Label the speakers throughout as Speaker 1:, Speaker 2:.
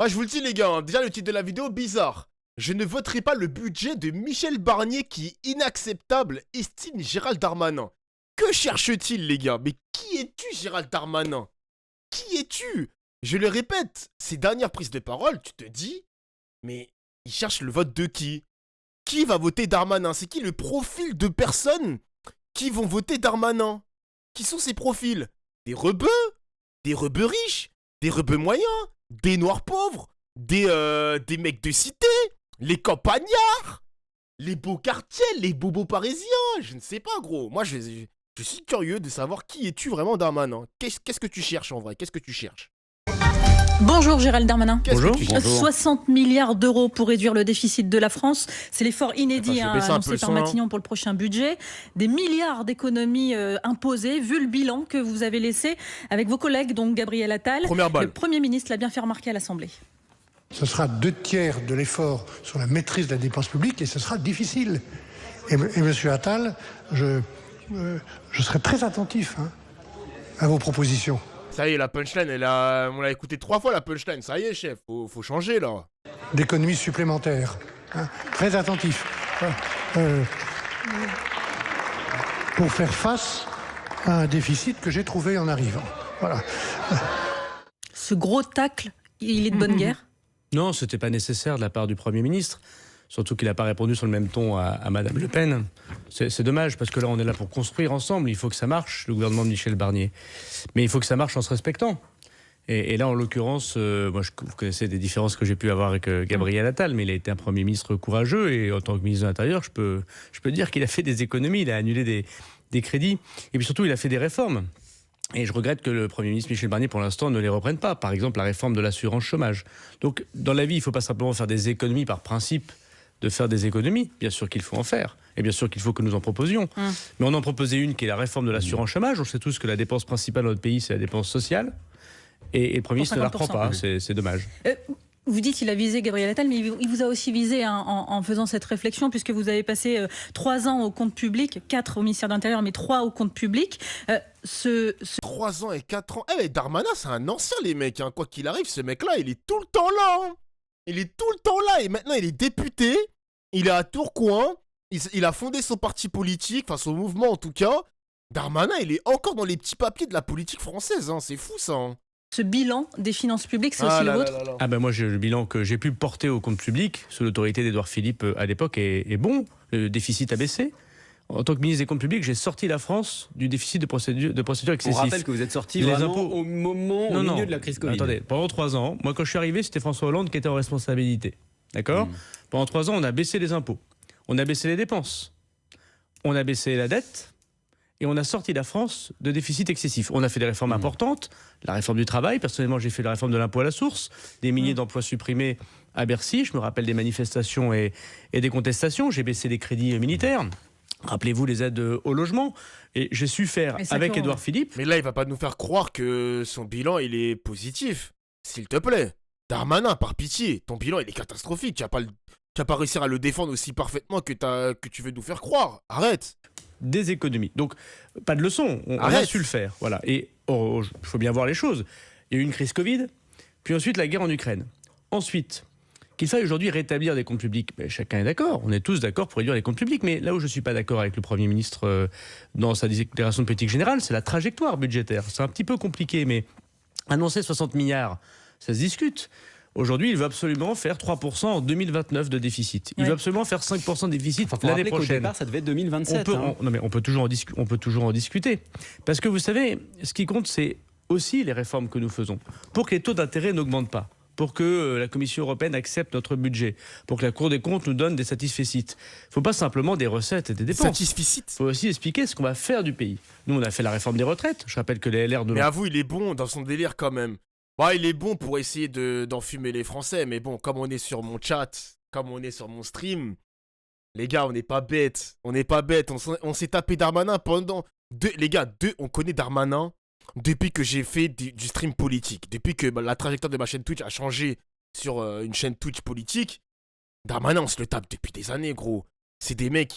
Speaker 1: Ah, je vous le dis, les gars, hein, déjà le titre de la vidéo, bizarre. Je ne voterai pas le budget de Michel Barnier qui est inacceptable, estime Gérald Darmanin. Que cherche-t-il, les gars? Mais qui es-tu, Gérald Darmanin? Qui es-tu? Je le répète, ces dernières prises de parole, tu te dis, mais il cherche le vote de qui? Qui va voter Darmanin? C'est qui le profil de personnes qui vont voter Darmanin? Qui sont ces profils? Des rebeux? Des rebeux riches? Des rebeux moyens? Des noirs pauvres? Des mecs de cité? Les campagnards? Les beaux quartiers? Les bobos parisiens? Je ne sais pas, gros. Moi, je suis curieux de savoir qui es-tu vraiment, Darmanin. Qu'est-ce que tu cherches en vrai? Qu'est-ce que tu cherches?
Speaker 2: Bonjour Gérald Darmanin.
Speaker 1: Bonjour.
Speaker 2: 60 milliards d'euros pour réduire le déficit de la France. C'est l'effort inédit annoncé par Matignon pour le prochain budget. Des milliards d'économies imposées, vu le bilan que vous avez laissé avec vos collègues, donc Gabriel Attal. Le Premier ministre l'a bien fait remarquer à l'Assemblée.
Speaker 3: Ce sera 2/3 de l'effort sur la maîtrise de la dépense publique et ce sera difficile. Et monsieur Attal, je serai très attentif à vos propositions.
Speaker 1: Ça y est, la punchline, on l'a écouté 3 fois la punchline. Ça y est, chef, faut changer là.
Speaker 3: D'économies supplémentaires. Très attentif. Pour faire face à un déficit que j'ai trouvé en arrivant. Voilà.
Speaker 2: Ce gros tacle, il est de bonne guerre?
Speaker 4: Non, c'était pas nécessaire de la part du Premier ministre. Surtout qu'il n'a pas répondu sur le même ton à Madame Le Pen. C'est dommage, parce que là, on est là pour construire ensemble. Il faut que ça marche, le gouvernement de Michel Barnier. Mais il faut que ça marche en se respectant. Et là, en l'occurrence, moi, vous connaissez des différences que j'ai pu avoir avec Gabriel Attal, mais il a été un Premier ministre courageux. Et en tant que ministre de l'Intérieur, je peux dire qu'il a fait des économies, il a annulé des crédits. Et puis surtout, il a fait des réformes. Et je regrette que le Premier ministre Michel Barnier, pour l'instant, ne les reprenne pas. Par exemple, la réforme de l'assurance chômage. Donc, dans la vie, il ne faut pas simplement faire des économies par principe de faire des économies. Bien sûr qu'il faut en faire. Et bien sûr qu'il faut que nous en proposions. Mais on en proposait une qui est la réforme de l'assurance chômage. On sait tous que la dépense principale dans notre pays, c'est la dépense sociale. Et le Premier ministre ne la reprend pas. C'est dommage.
Speaker 2: Vous dites qu'il a visé Gabriel Attal, mais il vous a aussi visé en faisant cette réflexion, puisque vous avez passé 3 ans au compte public, 4 au ministère de l'Intérieur, mais 3 au compte public.
Speaker 1: 3 ans et 4 ans. Eh, Darmanin, c'est un ancien, les mecs. Quoi qu'il arrive, ce mec-là, il est tout le temps là. Il est tout le temps là. Et maintenant, il est député. Il est à Tourcoing. Il a fondé son parti politique, enfin son mouvement en tout cas. Darmanin, il est encore dans les petits papiers de la politique française. C'est fou, ça.
Speaker 2: Ce bilan des finances publiques, c'est aussi le vôtre?
Speaker 4: Ah ben moi, le bilan que j'ai pu porter au compte public, sous l'autorité d'Édouard Philippe à l'époque, est bon. Le déficit a baissé. En tant que ministre des Comptes publics, j'ai sorti la France du déficit de procédure excessif.
Speaker 5: On rappelle que vous êtes sorti vraiment au milieu de la crise Covid.
Speaker 4: Attendez, pendant 3 ans, moi quand je suis arrivé, c'était François Hollande qui était en responsabilité. D'accord. Pendant 3 ans, on a baissé les impôts. On a baissé les dépenses. On a baissé la dette. Et on a sorti la France de déficit excessif. On a fait des réformes importantes. La réforme du travail. Personnellement, j'ai fait la réforme de l'impôt à la source. Des milliers d'emplois supprimés à Bercy. Je me rappelle des manifestations et des contestations. J'ai baissé les crédits militaires. Rappelez-vous les aides au logement. Et j'ai su faire avec Édouard Philippe.
Speaker 1: Mais là, il va pas nous faire croire que son bilan, il est positif. S'il te plaît. Darmanin, par pitié, ton bilan, il est catastrophique. Tu vas pas réussir à le défendre aussi parfaitement que tu veux nous faire croire. Arrête.
Speaker 4: Des économies. Donc, pas de leçon. On a su le faire. Voilà. Et il faut bien voir les choses. Il y a eu une crise Covid, puis ensuite la guerre en Ukraine. Ensuite, qu'il faille aujourd'hui rétablir des comptes publics. Mais chacun est d'accord. On est tous d'accord pour réduire les comptes publics. Mais là où je ne suis pas d'accord avec le Premier ministre dans sa déclaration de politique générale, c'est la trajectoire budgétaire. C'est un petit peu compliqué, mais annoncer 60 milliards, ça se discute. Aujourd'hui, il veut absolument faire 3% en 2029 de déficit. Il veut absolument faire 5% de déficit l'année prochaine.
Speaker 5: Au départ, ça devait être 2027.
Speaker 4: On peut toujours en discuter. Parce que vous savez, ce qui compte, c'est aussi les réformes que nous faisons. Pour que les taux d'intérêt n'augmentent pas. Pour que la Commission européenne accepte notre budget. Pour que la Cour des comptes nous donne des satisfecits. Il ne faut pas simplement des recettes et des dépenses.
Speaker 1: Satisfecits.
Speaker 4: Il faut aussi expliquer ce qu'on va faire du pays. Nous, on a fait la réforme des retraites. Je rappelle que les LR...
Speaker 1: Mais avoue, il est bon dans son délire quand même. Ouais, il est bon pour essayer d'enfumer les Français, mais bon, comme on est sur mon chat, comme on est sur mon stream, les gars, on n'est pas bêtes. On n'est pas bêtes. On s'est tapé Darmanin pendant... on connaît Darmanin depuis que j'ai fait du stream politique. Depuis que la trajectoire de ma chaîne Twitch a changé sur une chaîne Twitch politique. Darmanin, on se le tape depuis des années, gros. C'est des mecs...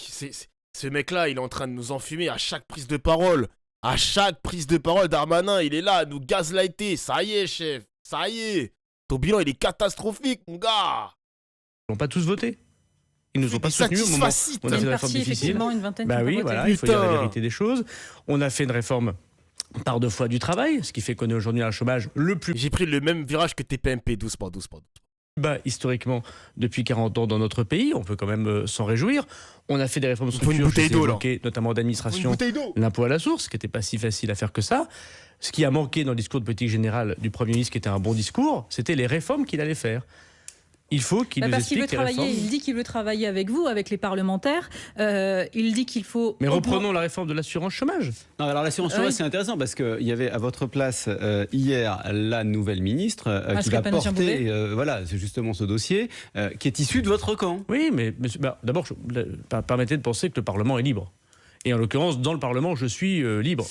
Speaker 1: Ce mec-là, il est en train de nous enfumer à chaque prise de parole. À chaque prise de parole, Darmanin, il est là à nous gazlighter. Ça y est, chef. Ça y est. Ton bilan, il est catastrophique, mon gars.
Speaker 4: Ils n'ont pas tous voté. Ils nous ont pas soutenus au moment où on a fait une réforme difficile.
Speaker 2: Une vingtaine
Speaker 4: Bah oui, voilà, il faut dire la vérité des choses. On a fait une réforme par 2 fois du travail, ce qui fait qu'on est aujourd'hui à un chômage le plus
Speaker 1: J'ai pris le même virage que TPMP, doucement.
Speaker 4: bas historiquement depuis 40 ans dans notre pays. On peut quand même s'en réjouir. On a fait des réformes structurelles, je les ai évoquées, notamment d'administration, l'impôt à la source, qui n'était pas si facile à faire que ça. Ce qui a manqué dans le discours de politique générale du Premier ministre, qui était un bon discours, c'était les réformes qu'il allait faire. Il faut qu'il nous explique les réformes.
Speaker 2: Il dit qu'il veut travailler avec vous, avec les parlementaires. Il dit qu'il faut...
Speaker 4: Mais reprenons la réforme de l'assurance chômage.
Speaker 5: Non, alors l'assurance chômage, c'est intéressant parce qu'il y avait à votre place hier la nouvelle ministre qui va porter c'est justement ce dossier qui est issu de votre camp.
Speaker 4: Oui, mais d'abord, permettez de penser que le Parlement est libre. Et en l'occurrence, dans le Parlement, je suis libre.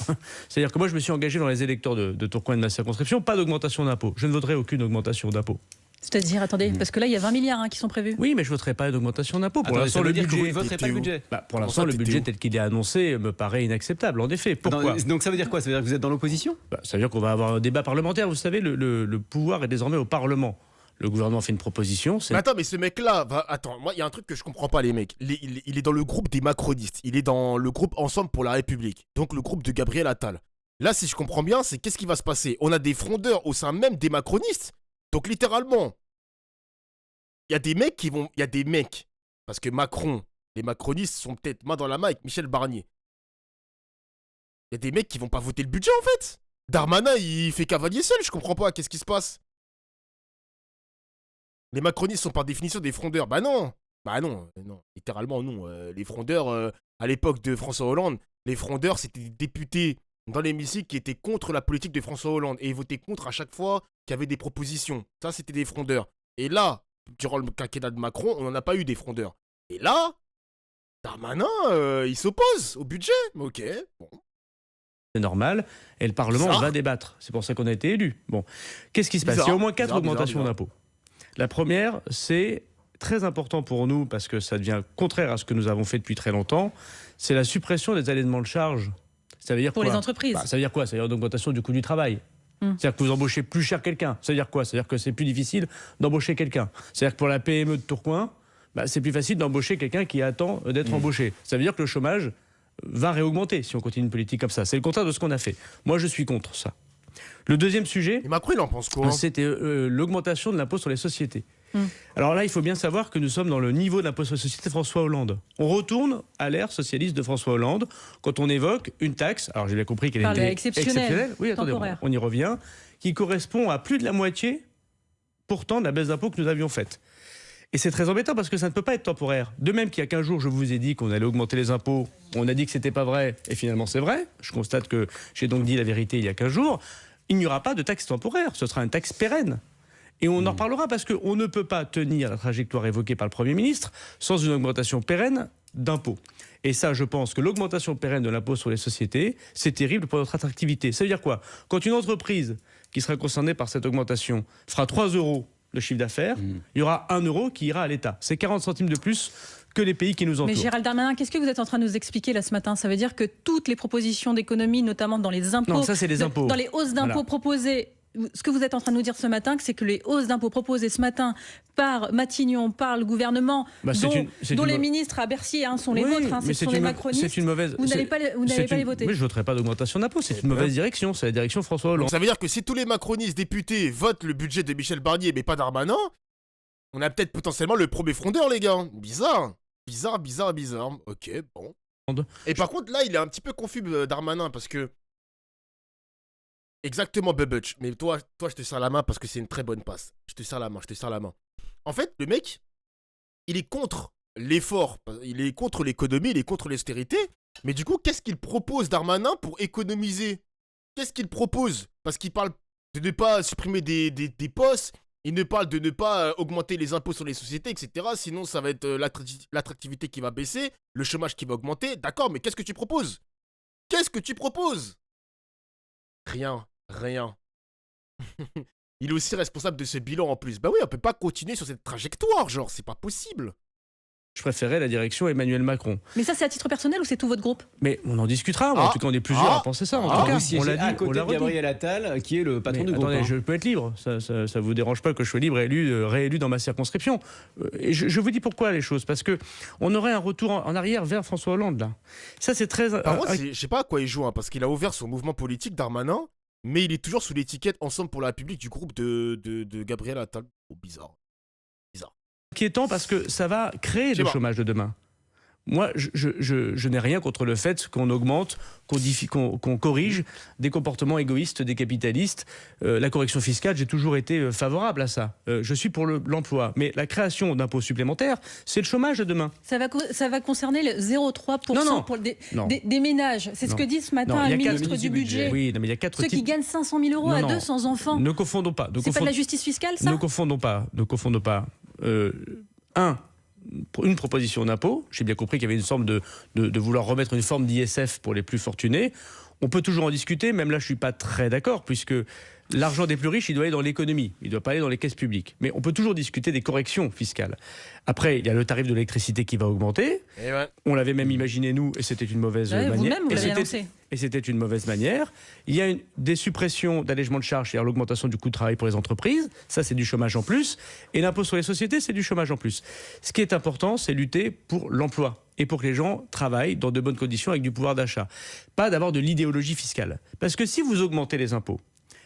Speaker 4: C'est-à-dire que moi, je me suis engagé dans les électeurs de Tourcoing et de ma circonscription, pas d'augmentation d'impôts. Je ne voterai aucune augmentation d'impôts.
Speaker 2: C'est-à-dire, attendez, parce que là, il y a 20 milliards qui sont prévus.
Speaker 4: Oui, mais je ne voterai pas d'augmentation d'impôts. Pour l'instant, le budget...
Speaker 5: Vous ne voterez pas le budget
Speaker 4: pour l'instant, le budget tel qu'il est annoncé me paraît inacceptable, en effet. Pourquoi ?
Speaker 5: Donc ça veut dire quoi ? Ça veut dire que vous êtes dans l'opposition ?
Speaker 4: Ça veut dire qu'on va avoir un débat parlementaire. Vous savez, le pouvoir est désormais au Parlement. Le gouvernement fait une proposition.
Speaker 1: Mais attends, mais ce mec-là, attends, moi, il y a un truc que je comprends pas, les mecs. Il est dans le groupe des macronistes. Il est dans le groupe Ensemble pour la République. Donc le groupe de Gabriel Attal. Là, si je comprends bien, c'est qu'est-ce qui va se passer ? On a des frondeurs au sein même des macronistes. Donc littéralement, il y a des mecs qui vont... Il y a des mecs. Parce que Macron, les macronistes sont peut-être main dans la main avec Michel Barnier. Il y a des mecs qui vont pas voter le budget, en fait. Darmanin, il fait cavalier seul, je comprends pas. Qu'est-ce qui se passe ? Les macronistes sont par définition des frondeurs. Bah non, littéralement non. Les frondeurs, à l'époque de François Hollande, les frondeurs, c'était des députés dans l'hémicycle qui étaient contre la politique de François Hollande. Et ils votaient contre à chaque fois qu'il y avait des propositions. Ça, c'était des frondeurs. Et là, durant le quinquennat de Macron, on n'en a pas eu des frondeurs. Et là, Darmanin, il s'oppose au budget. Ok, bon.
Speaker 4: C'est normal, et le Parlement va débattre. C'est pour ça qu'on a été élus. Bon, qu'est-ce qui se passe ? Il y a au moins 4 augmentations d'impôts. La première, c'est très important pour nous, parce que ça devient contraire à ce que nous avons fait depuis très longtemps, c'est la suppression des allègements de charges. Ça veut dire
Speaker 2: pour
Speaker 4: quoi ?
Speaker 2: Les entreprises.
Speaker 4: Ça veut dire quoi ? Ça veut dire une augmentation du coût du travail. C'est-à-dire que vous embauchez plus cher quelqu'un. Ça veut dire quoi ? Ça veut dire que c'est plus difficile d'embaucher quelqu'un. C'est-à-dire que pour la PME de Tourcoing, c'est plus facile d'embaucher quelqu'un qui attend d'être embauché. Ça veut dire que le chômage va réaugmenter si on continue une politique comme ça. C'est le contraire de ce qu'on a fait. Moi, je suis contre ça. Le deuxième sujet,
Speaker 1: et Macron, il en pense quoi ?
Speaker 4: C'était l'augmentation de l'impôt sur les sociétés. Alors là, il faut bien savoir que nous sommes dans le niveau de l'impôt sur les sociétés de François Hollande. On retourne à l'ère socialiste de François Hollande quand on évoque une taxe, alors j'ai bien compris qu'elle était exceptionnelle, oui, attendez, on y revient, qui correspond à plus de la moitié pourtant de la baisse d'impôt que nous avions faite. Et c'est très embêtant parce que ça ne peut pas être temporaire. De même qu'il y a 15 jours, je vous ai dit qu'on allait augmenter les impôts, on a dit que c'était pas vrai, et finalement c'est vrai. Je constate que j'ai donc dit la vérité il y a 15 jours. Il n'y aura pas de taxe temporaire, ce sera une taxe pérenne. Et on en reparlera parce qu'on ne peut pas tenir la trajectoire évoquée par le Premier ministre sans une augmentation pérenne d'impôts. Et ça, je pense que l'augmentation pérenne de l'impôt sur les sociétés, c'est terrible pour notre attractivité. Ça veut dire quoi ? Quand une entreprise qui sera concernée par cette augmentation fera 3 € de chiffre d'affaires, il y aura 1 € qui ira à l'État. C'est 40 centimes de plus que les pays qui nous entourent.
Speaker 2: Mais Gérald Darmanin, qu'est-ce que vous êtes en train de nous expliquer là ce matin ? Ça veut dire que toutes les propositions d'économie, notamment dans les impôts...
Speaker 4: Non, ça c'est les impôts.
Speaker 2: Dans les hausses d'impôts proposées... Ce que vous êtes en train de nous dire ce matin, c'est que les hausses d'impôts proposées ce matin par Matignon, par le gouvernement, dont les ministres à Bercy sont les vôtres, ce sont les macronistes,
Speaker 4: c'est une mauvaise...
Speaker 2: vous n'allez pas les voter.
Speaker 4: Oui, je ne voterai pas d'augmentation d'impôts, c'est une mauvaise direction, c'est la direction François Hollande.
Speaker 1: Donc ça veut dire que si tous les macronistes députés votent le budget de Michel Barnier, mais pas Darmanin, on a peut-être potentiellement le premier frondeur, les gars. Bizarre. Ok, bon. Et par contre, là, il est un petit peu confus, Darmanin, parce que... Exactement, Bubutch. Mais toi, je te serre la main parce que c'est une très bonne passe. Je te serre la main. En fait, le mec, il est contre l'effort. Il est contre l'économie, il est contre l'austérité. Mais du coup, qu'est-ce qu'il propose, Darmanin, pour économiser ? Qu'est-ce qu'il propose ? Parce qu'il parle de ne pas supprimer des postes. Il ne parle de ne pas augmenter les impôts sur les sociétés, etc. Sinon, ça va être l'attractivité qui va baisser, le chômage qui va augmenter. D'accord, mais qu'est-ce que tu proposes ? Rien. Il est aussi responsable de ce bilan en plus. Bah oui, on peut pas continuer sur cette trajectoire, genre, c'est pas possible.
Speaker 4: je préférais la direction Emmanuel Macron.
Speaker 2: Mais ça, c'est à titre personnel ou c'est tout votre groupe?
Speaker 4: Mais on en discutera. En tout cas, on est plusieurs à penser ça. En tout cas,
Speaker 5: on l'a dit. À côté de Gabriel Attal, qui est le patron du groupe.
Speaker 4: Attendez, je peux être libre. Ça vous dérange pas que je sois libre et réélu dans ma circonscription. Et je vous dis pourquoi les choses. Parce que on aurait un retour en arrière vers François Hollande là. Ça, c'est très.
Speaker 1: Par contre, je sais pas à quoi il joue, parce qu'il a ouvert son mouvement politique, Darmanin, mais il est toujours sous l'étiquette Ensemble pour la République du groupe de Gabriel Attal. Oh, bizarre.
Speaker 4: Inquiétant parce que ça va créer le chômage de demain. Moi, je n'ai rien contre le fait qu'on augmente, qu'on corrige des comportements égoïstes des capitalistes. La correction fiscale, j'ai toujours été favorable à ça. Je suis pour l'emploi. Mais la création d'impôts supplémentaires, c'est le chômage de demain.
Speaker 2: Ça va concerner le 0,3% pour des ménages. C'est ce que dit ce matin le ministre du Budget.
Speaker 4: Oui, mais il y a ceux
Speaker 2: qui gagnent 500 000 € à 200 enfants.
Speaker 4: Ne confondons pas.
Speaker 2: C'est pas de la justice fiscale, ça?
Speaker 4: Ne confondons pas. Une proposition d'impôt, j'ai bien compris qu'il y avait une forme de vouloir remettre une forme d'ISF pour les plus fortunés. On peut toujours en discuter, même là je ne suis pas très d'accord, puisque l'argent des plus riches, il doit aller dans l'économie, il ne doit pas aller dans les caisses publiques. Mais on peut toujours discuter des corrections fiscales. Après, il y a le tarif de l'électricité qui va augmenter. On l'avait même imaginé, nous, et c'était une mauvaise manière.
Speaker 2: Vous-même, vous l'avez annoncé.
Speaker 4: Et c'était une mauvaise manière. Il y a des suppressions d'allègements de charges, c'est-à-dire l'augmentation du coût de travail pour les entreprises. Ça, c'est du chômage en plus. Et l'impôt sur les sociétés, c'est du chômage en plus. Ce qui est important, c'est lutter pour l'emploi et pour que les gens travaillent dans de bonnes conditions avec du pouvoir d'achat. Pas d'avoir de l'idéologie fiscale. Parce que si vous augmentez les impôts,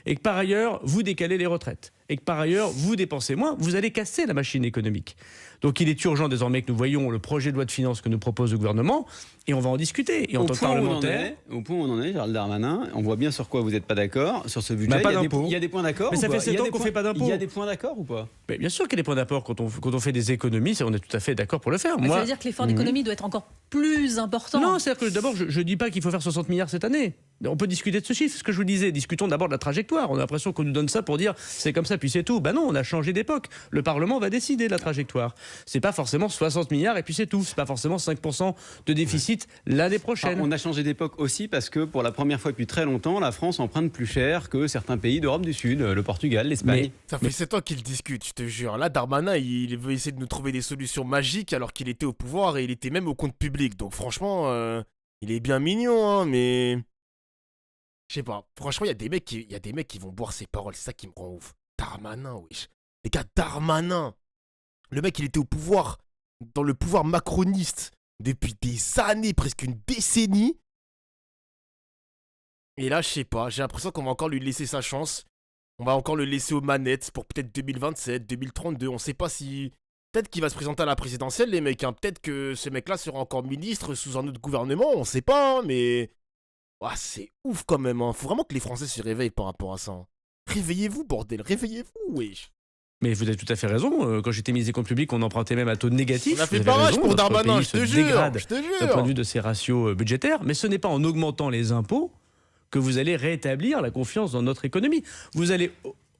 Speaker 4: et que par ailleurs, vous décalez les retraites, et que par ailleurs, vous dépensez moins, vous allez casser la machine économique. Donc il est urgent désormais que nous voyions le projet de loi de finances que nous propose le gouvernement, et on va en discuter. Et en tant que parlementaire...
Speaker 5: Au point où on en est, Gérald Darmanin, on voit bien sur quoi vous n'êtes pas d'accord, sur ce budget. Il y a des points d'accord.
Speaker 4: Mais ça fait 7 ans qu'on ne fait pas d'impôts.
Speaker 5: Il y a des points d'accord ou pas?
Speaker 4: Mais bien sûr qu'il y a des points d'accord. Quand on fait des économies, on est tout à fait d'accord pour le faire.
Speaker 2: Ça veut dire que l'effort d'économie doit être encore plus important.
Speaker 4: Non, c'est-à-dire que d'abord, je ne dis pas qu'il faut faire 60 milliards cette année. On peut discuter de ce chiffre, ce que je vous disais. Discutons d'abord de la trajectoire. On a l'impression qu'on nous donne ça pour dire c'est comme ça puis c'est tout. Ben non, on a changé d'époque. Le Parlement va décider de la trajectoire. C'est pas forcément 60 milliards et puis c'est tout. C'est pas forcément 5% de déficit l'année prochaine.
Speaker 5: On a changé d'époque aussi parce que pour la première fois depuis très longtemps, la France emprunte plus cher que certains pays d'Europe du Sud, le Portugal, l'Espagne.
Speaker 1: Ça fait 7 ans qu'ils discutent, je te jure. Là, Darmanin, il veut essayer de nous trouver des solutions magiques alors qu'il était au pouvoir et il était même au compte public. Donc franchement, il est bien mignon, hein, mais... Je sais pas, franchement, il y a des mecs qui vont boire ses paroles, c'est ça qui me rend ouf. Darmanin, wesh. Les gars, Darmanin. Le mec, il était au pouvoir, dans le pouvoir macroniste, depuis des années, presque une décennie. Et là, je sais pas, j'ai l'impression qu'on va encore lui laisser sa chance. On va encore le laisser aux manettes pour peut-être 2027, 2032. On sait pas si... Peut-être qu'il va se présenter à la présidentielle, les mecs. Hein. Peut-être que ce mec-là sera encore ministre sous un autre gouvernement, on sait pas, hein, mais... Ah, c'est ouf quand même, hein. Faut vraiment que les Français se réveillent par rapport à ça. Hein. Réveillez-vous, bordel, réveillez-vous, wesh.
Speaker 4: Mais vous avez tout à fait raison. Quand j'étais ministre des Comptes publics, on empruntait même à taux négatif.
Speaker 1: On a fait barrage pour Darmanin, je te jure.
Speaker 4: D'un point de vue de ses ratios budgétaires. Mais ce n'est pas en augmentant les impôts que vous allez rétablir la confiance dans notre économie. Vous allez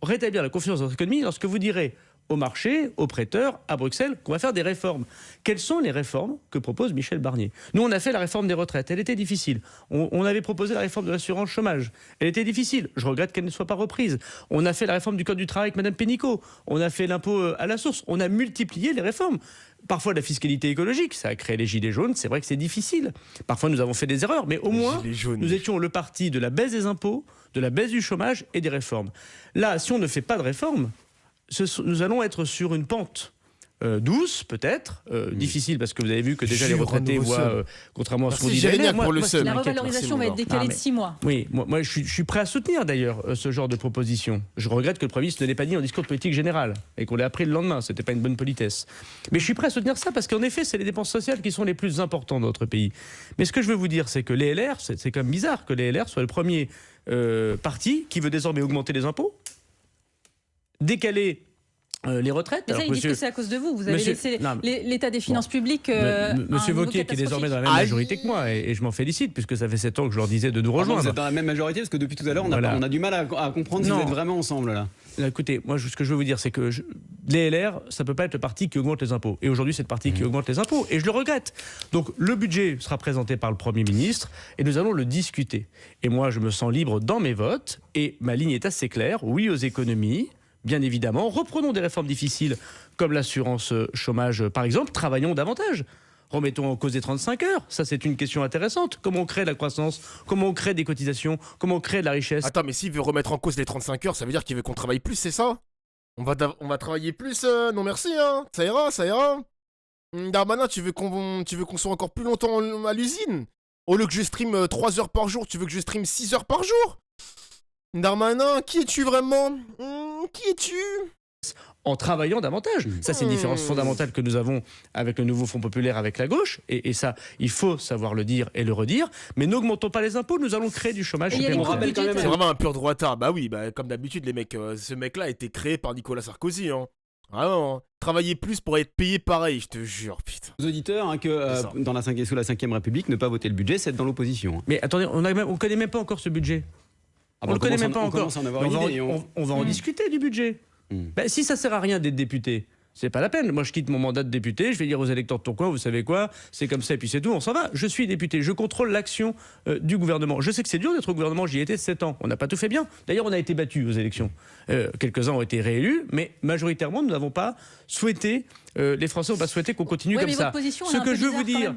Speaker 4: rétablir la confiance dans notre économie lorsque vous direz au marché, aux prêteurs, à Bruxelles, qu'on va faire des réformes. Quelles sont les réformes que propose Michel Barnier? Nous, on a fait la réforme des retraites. Elle était difficile. On avait proposé la réforme de l'assurance chômage. Elle était difficile. Je regrette qu'elle ne soit pas reprise. On a fait la réforme du Code du travail avec Mme Pénicaud. On a fait l'impôt à la source. On a multiplié les réformes. Parfois, la fiscalité écologique, ça a créé les gilets jaunes. C'est vrai que c'est difficile. Parfois, nous avons fait des erreurs. Mais au moins, nous étions le parti de la baisse des impôts, de la baisse du chômage et des réformes. Là, si on ne fait pas de réformes, nous allons être sur une pente douce, peut-être, difficile, parce que vous avez vu que déjà les retraités voient, contrairement à ce qu'on dit,
Speaker 1: la
Speaker 2: revalorisation va être décalée de 6 mois.
Speaker 4: Oui, moi je suis prêt à soutenir d'ailleurs ce genre de proposition. Je regrette que le Premier ministre ne l'ait pas dit en discours de politique générale et qu'on l'ait appris le lendemain, c'était pas une bonne politesse. Mais je suis prêt à soutenir ça parce qu'en effet, c'est les dépenses sociales qui sont les plus importantes dans notre pays. Mais ce que je veux vous dire, c'est que les LR, c'est quand même bizarre que les LR soient le premier parti qui veut désormais augmenter les impôts, décaler les retraites.
Speaker 2: Mais ça, ils disent que c'est à cause de vous. Vous avez laissé l'état des finances publiques.
Speaker 4: Monsieur Wauquiez, qui est désormais dans la même majorité que moi, et je m'en félicite, puisque ça fait 7 ans que je leur disais de nous rejoindre.
Speaker 5: Vous êtes dans la même majorité, parce que depuis tout à l'heure, on a du mal à comprendre si vous êtes vraiment ensemble, là.
Speaker 4: Écoutez, moi, ce que je veux vous dire, c'est que les LR, ça ne peut pas être le parti qui augmente les impôts. Et aujourd'hui, c'est le parti qui augmente les impôts. Et je le regrette. Donc, le budget sera présenté par le Premier ministre, et nous allons le discuter. Et moi, je me sens libre dans mes votes, et ma ligne est assez claire. Oui aux économies, bien évidemment. Reprenons des réformes difficiles comme l'assurance chômage, par exemple. Travaillons davantage. Remettons en cause les 35 heures. Ça, c'est une question intéressante. Comment on crée de la croissance? Comment on crée des cotisations? Comment on crée de la richesse?
Speaker 1: Attends, mais s'il veut remettre en cause les 35 heures, ça veut dire qu'il veut qu'on travaille plus, c'est ça? On va travailler plus? Non merci, hein. Ça ira, ça ira. Darmanin, tu veux qu'on soit encore plus longtemps à l'usine? Au lieu que je stream 3 heures par jour, tu veux que je stream 6 heures par jour? Darmanin, qui es-tu vraiment? Qui es-tu?
Speaker 4: En travaillant davantage. Ça, c'est une différence fondamentale que nous avons avec le nouveau Front populaire, avec la gauche. Et ça, il faut savoir le dire et le redire. Mais n'augmentons pas les impôts, nous allons créer du chômage supplémentaire.
Speaker 1: C'est vraiment un pur droitard. Bah oui, comme d'habitude, les mecs. Ce mec-là a été créé par Nicolas Sarkozy. Hein. Vraiment. Hein. Travailler plus pour être payé pareil, je te jure, putain.
Speaker 5: Aux auditeurs, hein, que sous la 5e République, ne pas voter le budget, c'est être dans l'opposition. Hein.
Speaker 4: Mais attendez, on connaît même pas encore ce budget. On le connaît même pas encore. On va en discuter du budget. Ben, si ça sert à rien d'être député, c'est pas la peine. Moi, je quitte mon mandat de député, je vais dire aux électeurs de Tourcoing, vous savez quoi, c'est comme ça et puis c'est tout, on s'en va. Je suis député, je contrôle l'action du gouvernement. Je sais que c'est dur d'être au gouvernement, j'y étais 7 ans. On n'a pas tout fait bien. D'ailleurs, on a été battus aux élections. Quelques-uns ont été réélus, mais majoritairement, nous n'avons pas souhaité, les Français n'ont pas souhaité qu'on continue comme ça. Ce que je veux vous dire,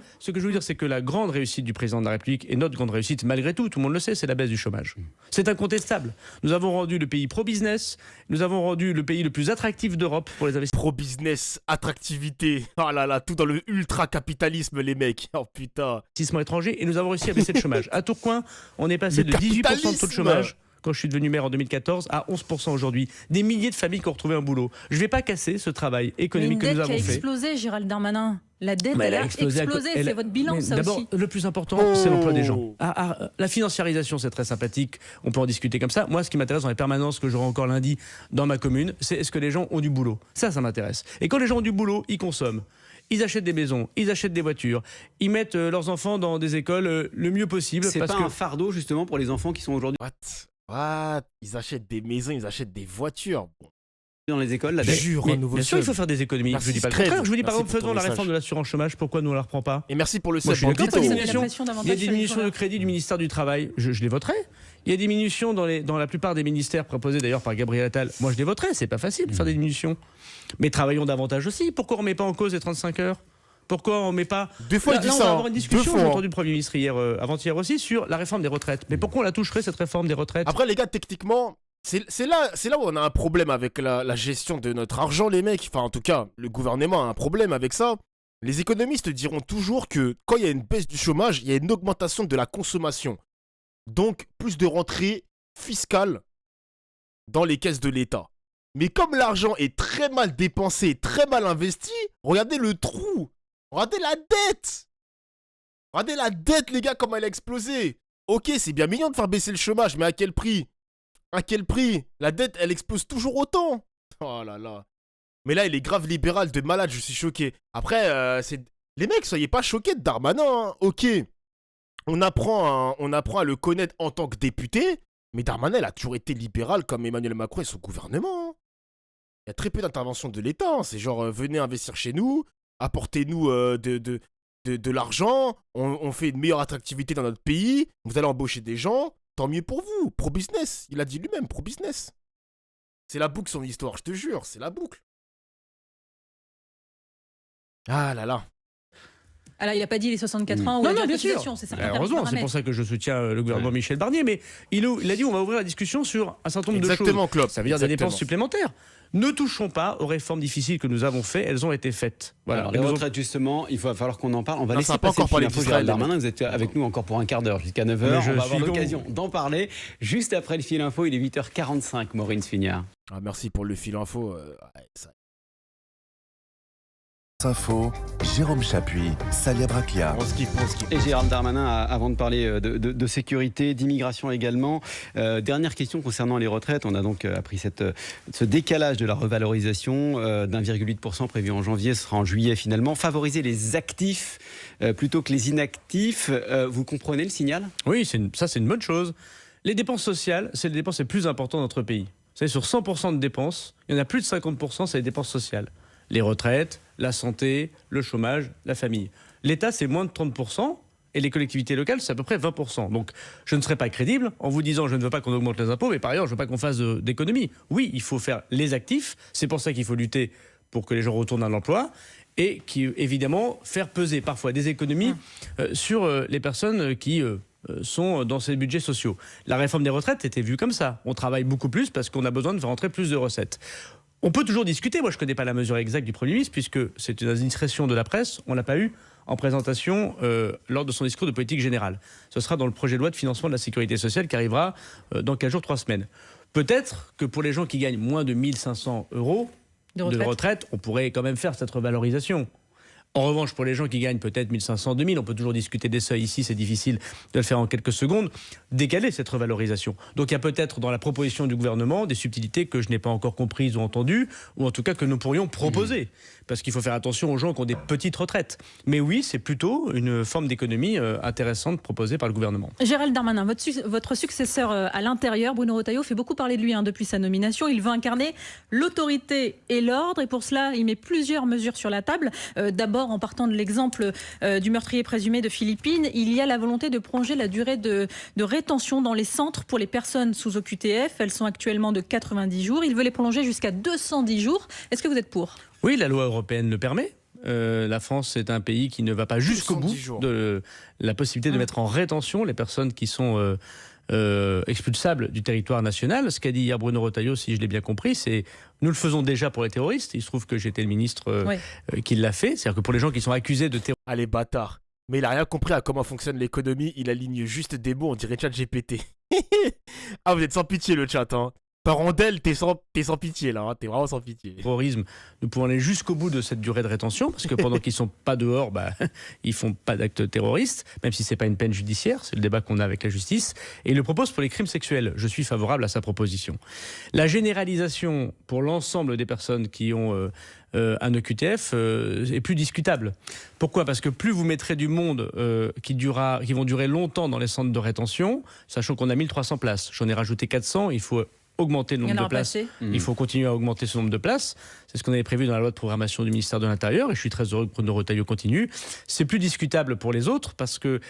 Speaker 4: c'est que la grande réussite du président de la République, et notre grande réussite, malgré tout le monde le sait, c'est la baisse du chômage. C'est incontestable. Nous avons rendu le pays pro-business, nous avons rendu le pays le plus attractif d'Europe pour les investisseurs.
Speaker 1: Pro-business, attractivité, oh là là, tout dans le ultra-capitalisme, les mecs. Oh putain.
Speaker 4: Investissement étranger, et nous avons réussi à baisser le chômage. À Tourcoing, on est passé de 18% de taux de chômage quand je suis devenu maire en 2014 à 11% aujourd'hui. Des milliers de familles qui ont retrouvé un boulot. Je ne vais pas casser ce travail économique que nous avons fait.
Speaker 2: Une dette qui a explosé, Gérald Darmanin. La dette, elle a explosé. C'est votre bilan, ça
Speaker 4: d'abord,
Speaker 2: aussi.
Speaker 4: le plus important, c'est l'emploi des gens. La financiarisation, c'est très sympathique. On peut en discuter comme ça. Moi, ce qui m'intéresse dans les permanences que j'aurai encore lundi dans ma commune, c'est est-ce que les gens ont du boulot. Ça m'intéresse. Et quand les gens ont du boulot, ils consomment. Ils achètent des maisons, ils achètent des voitures, ils mettent leurs enfants dans des écoles le mieux possible.
Speaker 5: C'est pas un fardeau, justement, pour les enfants qui sont aujourd'hui...
Speaker 1: What? Ils achètent des maisons, ils achètent des voitures.
Speaker 5: Dans les écoles, la
Speaker 4: bien sûr, il faut faire des économies.
Speaker 1: Merci,
Speaker 4: je dis pas le contraire. Je vous dis par exemple, faisons la réforme de l'assurance chômage. Pourquoi nous on la reprend pas?
Speaker 1: Et merci pour le
Speaker 4: sub. Il y a des
Speaker 2: diminutions
Speaker 4: de crédit du ministère du Travail. Je les voterai. Il y a des diminutions dans la plupart des ministères proposés d'ailleurs par Gabriel Attal. Moi, je les voterai. C'est pas facile de faire des diminutions. Mais travaillons davantage aussi. Pourquoi on met pas en cause les 35 heures? Pourquoi on met pas...
Speaker 1: Deux fois, il dit ça.
Speaker 4: On va avoir une discussion, j'ai entendu le Premier ministre avant-hier aussi, sur la réforme des retraites. Mais pourquoi on la toucherait, cette réforme des retraites?
Speaker 1: Après, les gars, techniquement, c'est là où on a un problème avec la gestion de notre argent, les mecs. Enfin, en tout cas, le gouvernement a un problème avec ça. Les économistes diront toujours que quand il y a une baisse du chômage, il y a une augmentation de la consommation. Donc, plus de rentrées fiscales dans les caisses de l'État. Mais comme l'argent est très mal dépensé, très mal investi, regardez le trou. Regardez la dette! Regardez la dette, les gars, comment elle a explosé! Ok, c'est bien mignon de faire baisser le chômage, mais à quel prix? À quel prix? La dette, elle explose toujours autant! Oh là là! Mais là, il est grave libéral de malade, je suis choqué. Après, les mecs, soyez pas choqués de Darmanin, hein. Ok, on apprend à le connaître en tant que député, mais Darmanin, elle a toujours été libéral comme Emmanuel Macron et son gouvernement. Hein. Il y a très peu d'intervention de l'État, hein. C'est genre, venez investir chez nous, apportez-nous de l'argent, on fait une meilleure attractivité dans notre pays, vous allez embaucher des gens, tant mieux pour vous, pro-business, il a dit lui-même, pro-business. C'est la boucle son histoire, je te jure, c'est la boucle. Ah là là.
Speaker 2: Alors, il n'a pas dit les 64 ans ou
Speaker 4: non,
Speaker 2: la
Speaker 4: bien sûr.
Speaker 2: C'est ça.
Speaker 4: Heureusement, c'est pour ça que je soutiens le gouvernement Michel Barnier, mais il a dit on va ouvrir la discussion sur un certain nombre de choses.
Speaker 1: Klopp.
Speaker 4: Ça veut dire des dépenses supplémentaires. Ne touchons pas aux réformes difficiles que nous avons faites, elles ont été faites. Voilà.
Speaker 5: Alors, les retraites, justement, il va falloir qu'on en parle. On va laisser
Speaker 1: pas encore parler d'Israël.
Speaker 5: Darmanin, vous êtes avec nous encore pour un quart d'heure, jusqu'à 9h. On va avoir l'occasion d'en parler. Juste après le fil info, il est 8h45, Maureen Sfignard.
Speaker 1: Ah, merci pour le fil info.
Speaker 6: Info, Jérôme Chapuis, Salia Braclia.
Speaker 5: Et Gérald Darmanin, avant de parler de sécurité, d'immigration également. Dernière question concernant les retraites. On a donc appris ce décalage de la revalorisation d'1,8% prévu en janvier. Ce sera en juillet finalement. Favoriser les actifs plutôt que les inactifs. Vous comprenez le signal?
Speaker 4: Oui, ça c'est une bonne chose. Les dépenses sociales, c'est les dépenses les plus importantes de notre pays. Vous savez, sur 100% de dépenses, il y en a plus de 50%, c'est les dépenses sociales. Les retraites, la santé, le chômage, la famille. L'État, c'est moins de 30%. Et les collectivités locales, c'est à peu près 20%. Donc, je ne serai pas crédible en vous disant je ne veux pas qu'on augmente les impôts, mais par ailleurs, je ne veux pas qu'on fasse d'économies. Oui, il faut faire les actifs. C'est pour ça qu'il faut lutter pour que les gens retournent à l'emploi. Et qui, évidemment, faire peser parfois des économies sur les personnes qui sont dans ces budgets sociaux. La réforme des retraites était vue comme ça. On travaille beaucoup plus parce qu'on a besoin de faire rentrer plus de recettes. On peut toujours discuter. Moi, je ne connais pas la mesure exacte du Premier ministre puisque c'est une indiscrétion de la presse. On ne l'a pas eu en présentation lors de son discours de politique générale. Ce sera dans le projet de loi de financement de la sécurité sociale qui arrivera dans 15 jours, 3 semaines. Peut-être que pour les gens qui gagnent moins de 1 500 € de retraite, on pourrait quand même faire cette revalorisation. En revanche, pour les gens qui gagnent peut-être 1 500, 2 000, on peut toujours discuter des seuils ici, c'est difficile de le faire en quelques secondes, décaler cette revalorisation. Donc il y a peut-être dans la proposition du gouvernement des subtilités que je n'ai pas encore comprises ou entendues, ou en tout cas que nous pourrions proposer. Parce qu'il faut faire attention aux gens qui ont des petites retraites. Mais oui, c'est plutôt une forme d'économie intéressante proposée par le gouvernement.
Speaker 2: Gérald Darmanin, votre successeur à l'intérieur, Bruno Retailleau, fait beaucoup parler de lui depuis sa nomination. Il veut incarner l'autorité et l'ordre, et pour cela, il met plusieurs mesures sur la table. D'abord, en partant de l'exemple du meurtrier présumé de Philippines, il y a la volonté de prolonger la durée de rétention dans les centres pour les personnes sous OQTF. Elles sont actuellement de 90 jours. Il veut les prolonger jusqu'à 210 jours. Est-ce que vous êtes pour ?
Speaker 4: Oui, la loi européenne le permet. La France est un pays qui ne va pas jusqu'au bout de la possibilité de mettre en rétention les personnes qui sont expulsables du territoire national. Ce qu'a dit hier Bruno Retailleau, si je l'ai bien compris, c'est nous le faisons déjà pour les terroristes. Il se trouve que j'étais le ministre qui l'a fait. C'est-à-dire que pour les gens qui sont accusés de terrorisme...
Speaker 1: Allez, bâtard. Mais il a rien compris à comment fonctionne l'économie. Il aligne juste des mots, on dirait ChatGPT. Ah, vous êtes sans pitié le chat, hein. Parandel, t'es sans pitié là, hein. T'es vraiment sans pitié.
Speaker 4: Terrorisme, nous pouvons aller jusqu'au bout de cette durée de rétention, parce que pendant qu'ils ne sont pas dehors, ils ne font pas d'actes terroristes, même si ce n'est pas une peine judiciaire, c'est le débat qu'on a avec la justice. Et il le propose pour les crimes sexuels. Je suis favorable à sa proposition. La généralisation pour l'ensemble des personnes qui ont un OQTF est plus discutable. Pourquoi ? Parce que plus vous mettrez du monde qui vont durer longtemps dans les centres de rétention, sachant qu'on a 1300 places. J'en ai rajouté 400, il faut augmenter le nombre de places. Il faut continuer à augmenter ce nombre de places. C'est ce qu'on avait prévu dans la loi de programmation du ministère de l'Intérieur et je suis très heureux que Bruno Retailleau continue. C'est plus discutable pour les autres parce que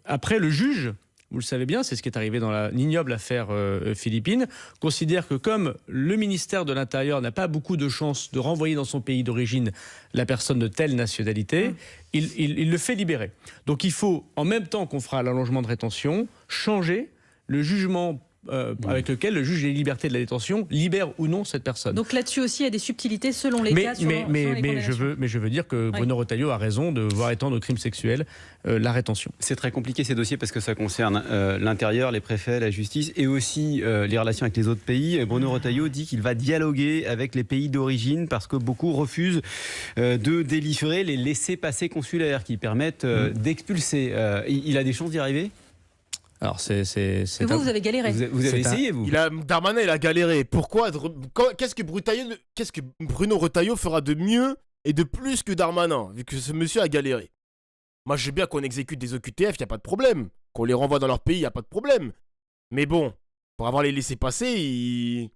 Speaker 4: après le juge, vous le savez bien, c'est ce qui est arrivé dans l'ignoble affaire Philippines, considère que comme le ministère de l'Intérieur n'a pas beaucoup de chances de renvoyer dans son pays d'origine la personne de telle nationalité, il le fait libérer. Donc il faut, en même temps qu'on fera l'allongement de rétention, changer le jugement avec lequel le juge des libertés de la détention libère ou non cette personne.
Speaker 2: Donc là-dessus aussi, il y a des subtilités selon les cas.
Speaker 4: Mais je veux dire que Bruno Retailleau a raison de voir étendre aux crimes sexuels la rétention.
Speaker 5: C'est très compliqué ces dossiers parce que ça concerne l'intérieur, les préfets, la justice et aussi les relations avec les autres pays. Bruno Retailleau dit qu'il va dialoguer avec les pays d'origine parce que beaucoup refusent de délivrer les laissez-passer consulaires qui permettent d'expulser. Il a des chances d'y arriver ?
Speaker 4: Alors
Speaker 2: vous avez galéré.
Speaker 5: Vous avez essayé, vous ?
Speaker 1: Darmanin, il a galéré. Pourquoi ? Qu'est-ce que Bruno Retailleau fera de mieux et de plus que Darmanin, vu que ce monsieur a galéré ? Moi, je sais bien qu'on exécute des OQTF, il n'y a pas de problème. Qu'on les renvoie dans leur pays, il n'y a pas de problème. Mais bon, pour avoir les laissés-passer, il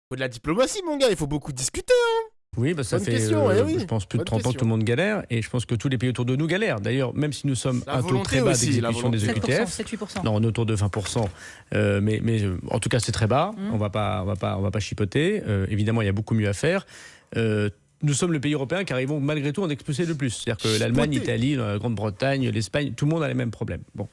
Speaker 1: faut de la diplomatie, mon gars. Il faut beaucoup discuter, hein.
Speaker 4: Oui, ça fait, je pense, plus de 30 ans que tout le monde galère, et je pense que tous les pays autour de nous galèrent. D'ailleurs, même si nous sommes un taux très bas d'exécution des OQTF,
Speaker 2: 7-8%.
Speaker 4: non, on est autour de 20%, mais en tout cas c'est très bas. On va pas chipoter. Évidemment, il y a beaucoup mieux à faire. Nous sommes le pays européen qui arrivons malgré tout à en expulser le plus. C'est-à-dire que l'Allemagne, l'Italie, la Grande-Bretagne, l'Espagne, tout le monde a les mêmes problèmes. Bon.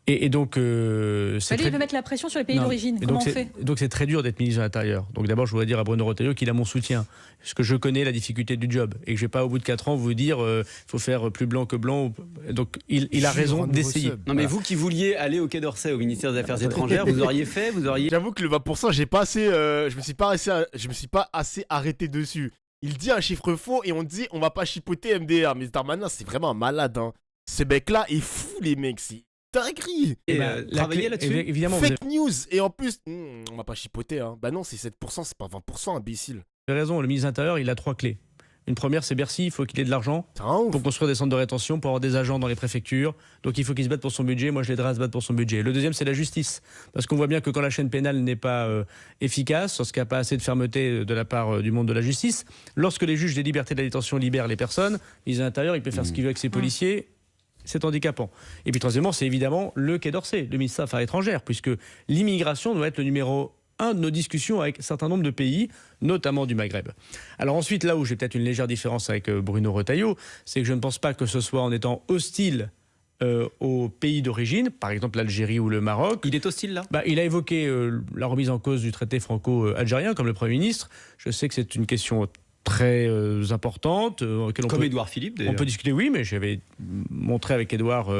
Speaker 4: Et donc,
Speaker 2: lui, il veut mettre la pression sur les pays d'origine. Comment on fait ?
Speaker 4: Donc c'est très dur d'être ministre de l'Intérieur. Donc d'abord, je voudrais dire à Bruno Retailleau qu'il a mon soutien. Parce que je connais la difficulté du job. Et que je ne vais pas, au bout de 4 ans, vous dire il faut faire plus blanc que blanc. Donc il a raison d'essayer.
Speaker 5: Non, mais vous qui vouliez aller au Quai d'Orsay, au ministère des Affaires étrangères, vous auriez fait,
Speaker 1: J'avoue que le 20%, je me suis pas assez arrêté dessus. Il dit un chiffre faux et on dit on va pas chipoter MDR. Mais Darmanin, c'est vraiment un malade, hein. Ce mec-là est fou, les mecs. C'est dinguerie.
Speaker 5: Et travailler là-dessus,
Speaker 4: évidemment.
Speaker 1: Fake news. Et en plus, on va pas chipoter, hein. Bah non, c'est 7%, c'est pas 20%, imbécile.
Speaker 4: Vous avez raison, le ministre de l'Intérieur, il a 3 clés. Une première, c'est Bercy, il faut qu'il ait de l'argent pour construire des centres de rétention, pour avoir des agents dans les préfectures. Donc il faut qu'il se batte pour son budget. Moi, je l'aiderai à se battre pour son budget. Le deuxième, c'est la justice. Parce qu'on voit bien que quand la chaîne pénale n'est pas efficace, lorsqu'il n'y a pas assez de fermeté de la part du monde de la justice, lorsque les juges des libertés de la détention libèrent les personnes, le ministre de l'Intérieur, il peut faire ce qu'il veut avec ses policiers. c'est handicapant. Et puis troisièmement, c'est évidemment le Quai d'Orsay, le ministère des Affaires étrangères, puisque l'immigration doit être le numéro 1 de nos discussions avec un certain nombre de pays, notamment du Maghreb. Alors ensuite, là où j'ai peut-être une légère différence avec Bruno Retailleau, c'est que je ne pense pas que ce soit en étant hostile aux pays d'origine, par exemple l'Algérie ou le Maroc.
Speaker 5: Il est hostile là ?
Speaker 4: Il a évoqué la remise en cause du traité franco-algérien comme le Premier ministre. Je sais que c'est une question très importante.
Speaker 5: Comme Édouard Philippe, d'ailleurs.
Speaker 4: On peut discuter, oui, mais j'avais montré avec Édouard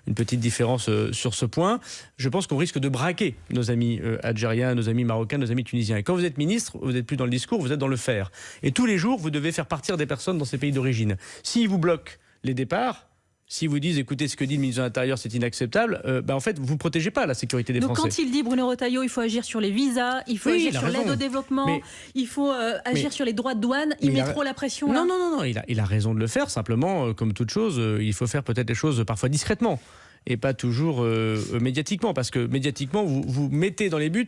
Speaker 4: une petite différence sur ce point. Je pense qu'on risque de braquer nos amis algériens, nos amis marocains, nos amis tunisiens. Et quand vous êtes ministre, vous n'êtes plus dans le discours, vous êtes dans le faire. Et tous les jours, vous devez faire partir des personnes dans ces pays d'origine. S'ils vous bloquent les départs, si vous disent, écoutez, ce que dit le ministre de l'Intérieur, c'est inacceptable, en fait, vous ne protégez pas la sécurité des Français.
Speaker 2: Donc quand il dit, Bruno Retailleau, il faut agir sur les visas, il faut agir sur l'aide au développement, il faut agir sur les droits de douane, il met trop la pression là.
Speaker 4: Non, il a raison de le faire. Simplement, comme toute chose, il faut faire peut-être les choses parfois discrètement et pas toujours médiatiquement, parce que médiatiquement, vous mettez dans les buts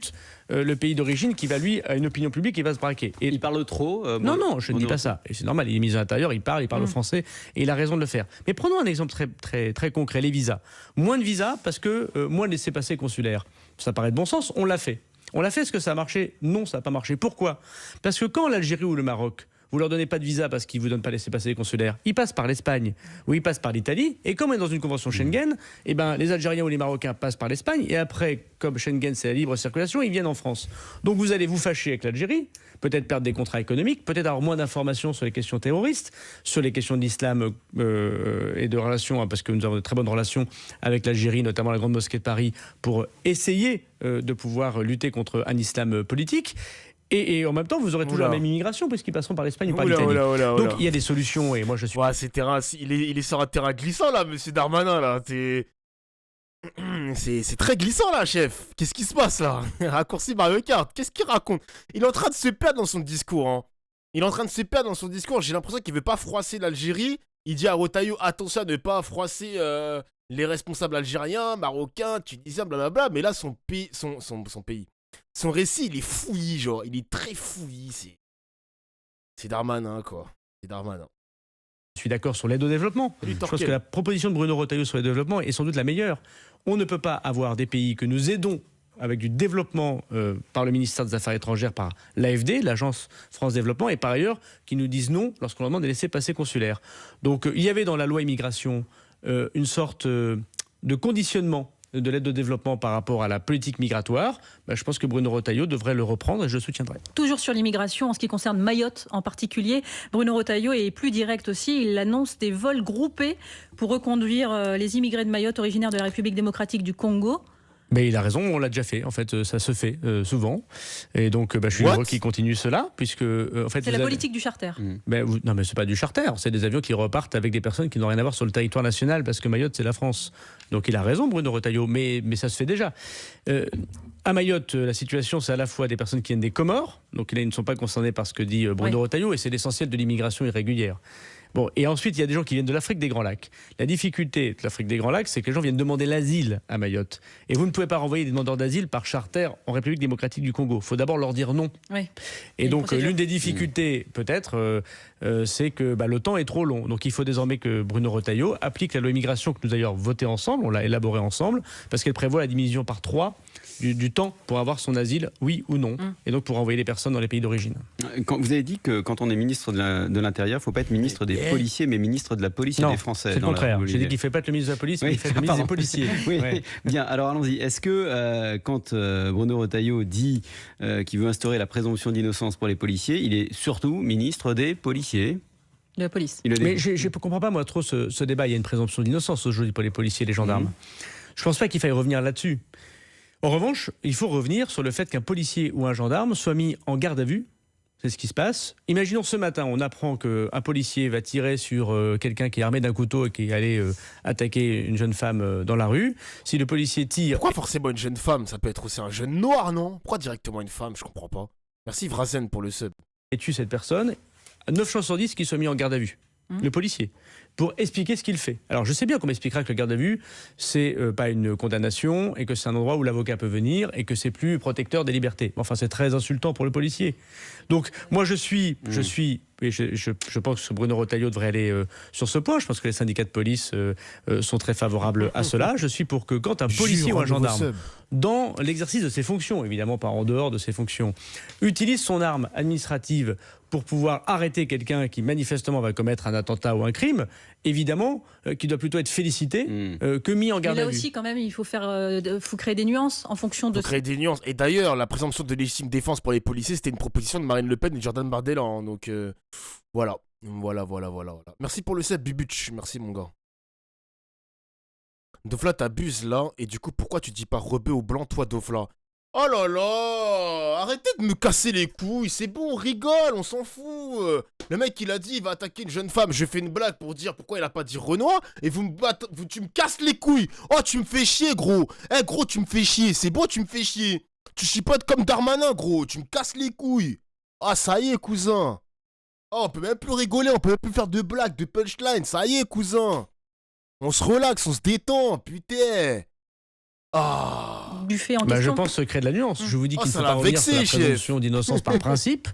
Speaker 4: le pays d'origine qui va, lui, à une opinion publique qui va se braquer.
Speaker 5: Et il parle trop
Speaker 4: Non, je ne dis pas ça. Et c'est normal, il est ministre de l'Intérieur, il parle le français, et il a raison de le faire. Mais prenons un exemple très concret, les visas. Moins de visas parce que moins de laissez-passer consulaires. Ça paraît de bon sens, on l'a fait. On l'a fait, est-ce que ça a marché ? Non, ça n'a pas marché. Pourquoi ? Parce que quand l'Algérie ou le Maroc, vous leur donnez pas de visa parce qu'ils vous donnent pas laissez-passer consulaires, ils passent par l'Espagne ou ils passent par l'Italie, et comme on est dans une convention Schengen, les Algériens ou les Marocains passent par l'Espagne, et après, comme Schengen c'est la libre circulation, ils viennent en France. Donc vous allez vous fâcher avec l'Algérie, peut-être perdre des contrats économiques, peut-être avoir moins d'informations sur les questions terroristes, sur les questions d'islam et de relations, parce que nous avons de très bonnes relations avec l'Algérie, notamment la Grande Mosquée de Paris, pour essayer de pouvoir lutter contre un islam politique. Et en même temps, vous aurez toujours la même immigration puisqu'ils passeront par l'Espagne ou par l'Italie. Donc il y a des solutions et moi je suis...
Speaker 1: il est sur un terrain glissant là, monsieur Darmanin là. C'est très glissant là, chef. Qu'est-ce qui se passe là? Raccourci Mario Kart. Qu'est-ce qu'il raconte? Il est en train de se perdre dans son discours. Hein. J'ai l'impression qu'il veut pas froisser l'Algérie. Il dit à Retailleau, attention à ne pas froisser les responsables algériens, marocains, tunisiens, blablabla. Mais là, son récit, il est fouillis, genre. Il est très fouillis. C'est Darmanin, quoi. C'est Darmanin.
Speaker 4: Je suis d'accord sur l'aide au développement. Je pense que la proposition de Bruno Retailleau sur l'aide au développement est sans doute la meilleure. On ne peut pas avoir des pays que nous aidons avec du développement par le ministère des Affaires étrangères, par l'AFD, l'Agence France Développement, et par ailleurs, qui nous disent non lorsqu'on leur demande des laissez-passer consulaires. Donc il y avait dans la loi immigration une sorte de conditionnement de l'aide au développement par rapport à la politique migratoire. Je pense que Bruno Retailleau devrait le reprendre et je le soutiendrai.
Speaker 2: Toujours sur l'immigration, en ce qui concerne Mayotte en particulier, Bruno Retailleau est plus direct aussi. Il annonce des vols groupés pour reconduire les immigrés de Mayotte originaires de la République démocratique du Congo.
Speaker 4: Mais il a raison, on l'a déjà fait. En fait, ça se fait souvent. Et donc, je suis heureux qu'il continue cela, puisque en fait,
Speaker 2: c'est la politique du charter.
Speaker 4: Non, mais c'est pas du charter. C'est des avions qui repartent avec des personnes qui n'ont rien à voir sur le territoire national, parce que Mayotte, c'est la France. Donc, il a raison, Bruno Retailleau, mais ça se fait déjà. À Mayotte, la situation, c'est à la fois des personnes qui viennent des Comores, donc ils ne sont pas concernés par ce que dit Bruno Retailleau, et c'est l'essentiel de l'immigration irrégulière. Bon, et ensuite, il y a des gens qui viennent de l'Afrique des Grands Lacs. La difficulté de l'Afrique des Grands Lacs, c'est que les gens viennent demander l'asile à Mayotte. Et vous ne pouvez pas renvoyer des demandeurs d'asile par charter en République démocratique du Congo. Il faut d'abord leur dire non.
Speaker 2: Oui.
Speaker 4: Et donc, l'une des difficultés, peut-être, c'est que le temps est trop long. Donc, il faut désormais que Bruno Retailleau applique la loi immigration que nous d'ailleurs votée ensemble, on l'a élaborée ensemble, parce qu'elle prévoit la division par 3 du temps pour avoir son asile, oui ou non, et donc pour envoyer les personnes dans les pays d'origine.
Speaker 5: Quand vous avez dit que quand on est ministre de l'Intérieur, il ne faut pas être ministre des policiers, mais ministre de la police et des Français.
Speaker 4: C'est le contraire. J'ai dit qu'il ne fait pas être le ministre de la police, mais il fait le ministre des policiers.
Speaker 5: Oui. Bien, alors allons-y. Est-ce que quand Bruno Retailleau dit qu'il veut instaurer la présomption d'innocence pour les policiers, il est surtout ministre des policiers ?
Speaker 2: De la police.
Speaker 4: Mais je ne comprends pas, moi, trop ce débat. Il y a une présomption d'innocence aujourd'hui pour les policiers et les gendarmes. Je ne pense pas qu'il faille revenir là-dessus. En revanche, il faut revenir sur le fait qu'un policier ou un gendarme soit mis en garde à vue. C'est ce qui se passe. Imaginons ce matin, on apprend qu'un policier va tirer sur quelqu'un qui est armé d'un couteau et qui est allé attaquer une jeune femme dans la rue. Si le policier tire...
Speaker 1: Pourquoi forcément une jeune femme? Ça peut être aussi un jeune noir, non? Pourquoi directement une femme? Je comprends pas. Merci Vrazen pour le sub.
Speaker 4: Et tue cette personne, 9 chances sur 10 qu'il soit mis en garde à vue. Le policier, pour expliquer ce qu'il fait. Alors je sais bien qu'on m'expliquera que le garde à vue, c'est pas une condamnation et que c'est un endroit où l'avocat peut venir et que c'est plus protecteur des libertés. Enfin, c'est très insultant pour le policier. Donc moi je suis et je pense que Bruno Retailleau devrait aller sur ce point. Je pense que les syndicats de police sont très favorables à cela. Je suis pour que quand un policier ou un gendarme, dans l'exercice de ses fonctions, évidemment pas en dehors de ses fonctions, utilise son arme administrative pour pouvoir arrêter quelqu'un qui manifestement va commettre un attentat ou un crime, évidemment, qui doit plutôt être félicité que mis en garde à vue.
Speaker 2: Mais là aussi, quand même, il faut créer des nuances en fonction de...
Speaker 1: Il faut créer des nuances. Et d'ailleurs, la présomption de légitime défense pour les policiers, c'était une proposition de Marine Le Pen et de Jordan Bardella. Hein, donc voilà. Merci pour le set, Bubuch. Merci, mon gars. Dofla, t'abuses là. Et du coup, pourquoi tu dis pas rebeu au blanc, toi, Dofla? Oh là là! Arrêtez de me casser les couilles, c'est bon, on rigole, on s'en fout. Le mec, il a dit, il va attaquer une jeune femme. Je fais une blague pour dire pourquoi il a pas dit Renoir. Et tu me casses les couilles. Oh, tu me fais chier, gros. Eh, gros, tu me fais chier. C'est bon, tu me fais chier. Tu chipotes comme Darmanin, gros. Tu me casses les couilles. Ah, ça y est, cousin. Oh, on peut même plus rigoler, on peut même plus faire de blagues, de punchline. Ça y est, cousin. On se relaxe, on se détend, putain. Ah.
Speaker 2: Buffet en question.
Speaker 4: Je pense créer de la nuance. Je vous dis qu'il ne faut pas revenir sur la présomption d'innocence par principe,